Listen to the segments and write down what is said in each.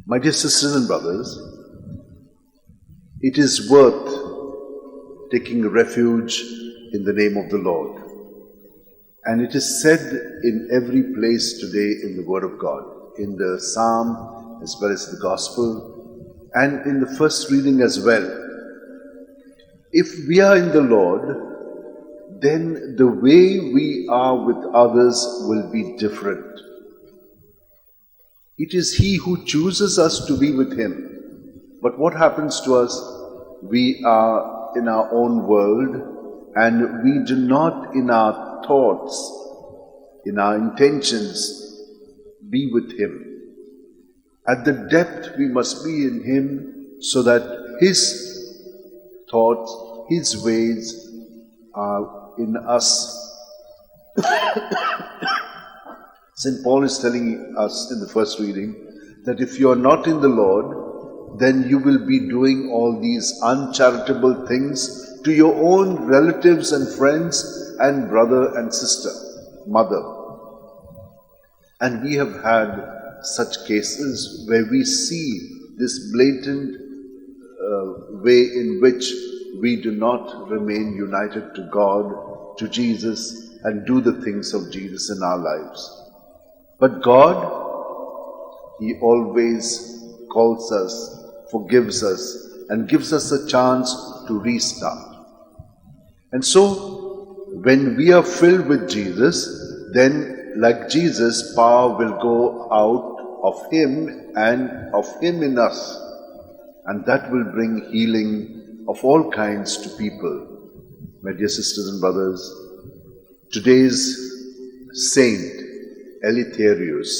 My dear sisters and brothers, it is worth taking refuge in the name of the Lord. And it is said in every place today in the Word of God, in the Psalm as well as the Gospel, and in the first reading as well. If we are in the Lord, then the way we are with others will be different. It is He who chooses us to be with Him. But what happens to us? We are in our own world, and we do not in our thoughts, in our intentions, be with Him. At the depth we must be in Him so that His thoughts, His ways are in us. St. Paul is telling us in the first reading that if you are not in the Lord, then you will be doing all these uncharitable things to your own relatives and friends and brother and sister, mother. And we have had such cases where we see this blatant way in which we do not remain united to God, to Jesus, and do the things of Jesus in our lives. But God, He always calls us, forgives us, and gives us a chance to restart. And so, when we are filled with Jesus, then like Jesus, power will go out of Him and of Him in us. And that will bring healing of all kinds to people. My dear sisters and brothers, today's saint, Eleutherius,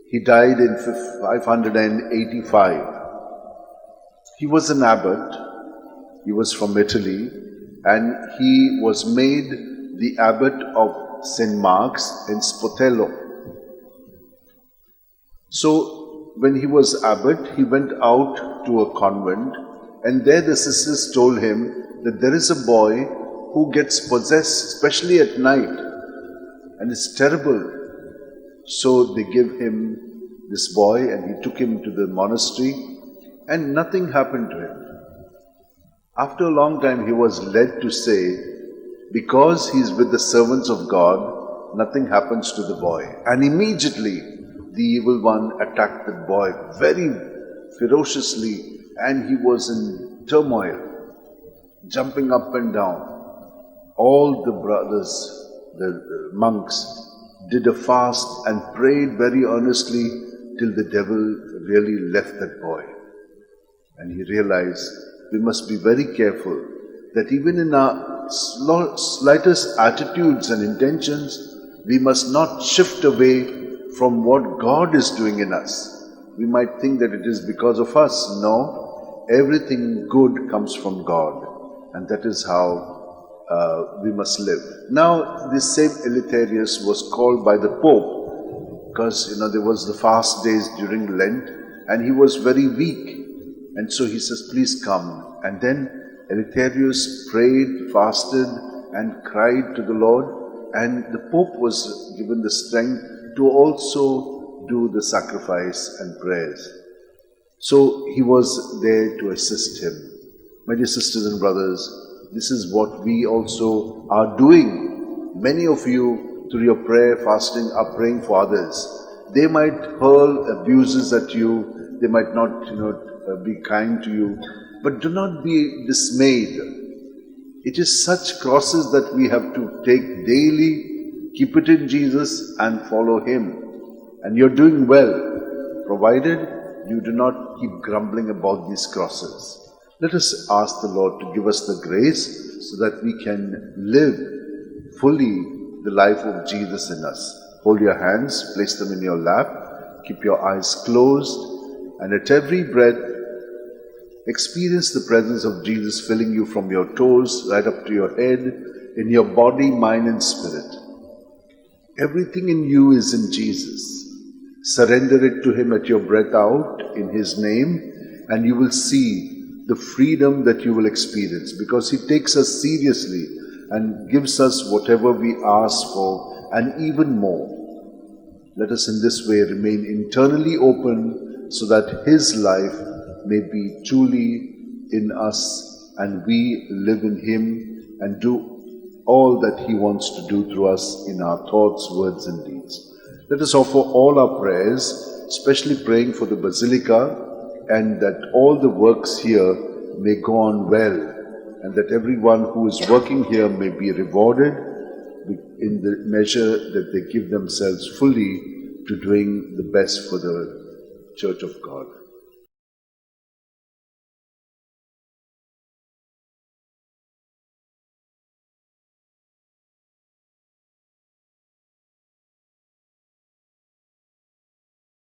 he died in 585. He was an abbot, he was from Italy, and he was made the abbot of St. Mark's in Spotello. So, when he was abbot, he went out to a convent, and there the sisters told him that there is a boy who gets possessed, especially at night, and it's terrible. So they give him this boy, and he took him to the monastery, and nothing happened to him. After a long time, he was led to say, because he is with the servants of God, nothing happens to the boy. And immediately, the evil one attacked the boy very ferociously, and he was in turmoil, jumping up and down. All the brothers, the monks, did a fast and prayed very earnestly till the devil really left that boy. And he realized we must be very careful that even in our slightest attitudes and intentions, we must not shift away from what God is doing in us. We might think that it is because of us. No, everything good comes from God, and that is how we must live. Now, this same Eleutherius was called by the Pope because, there was the fast days during Lent, and he was very weak. And so he says, please come. And then Eleutherius prayed, fasted, and cried to the Lord. And the Pope was given the strength to also do the sacrifice and prayers. So he was there to assist him. My dear sisters and brothers, this is what we also are doing. Many of you, through your prayer, fasting, are praying for others. They might hurl abuses at you. They might not, be kind to you. But do not be dismayed. It is such crosses that we have to take daily, keep it in Jesus and follow Him. And you're doing well, provided you do not keep grumbling about these crosses. Let us ask the Lord to give us the grace so that we can live fully the life of Jesus in us. Hold your hands, place them in your lap, keep your eyes closed, and at every breath, experience the presence of Jesus filling you from your toes right up to your head, in your body, mind, and spirit. Everything in you is in Jesus. Surrender it to Him at your breath out in His name, and you will see the freedom that you will experience, because He takes us seriously and gives us whatever we ask for and even more. Let us in this way remain internally open so that His life may be truly in us and we live in Him and do all that He wants to do through us in our thoughts, words and deeds. Let us offer all our prayers, especially praying for the Basilica, and that all the works here may go on well, and that everyone who is working here may be rewarded in the measure that they give themselves fully to doing the best for the Church of God.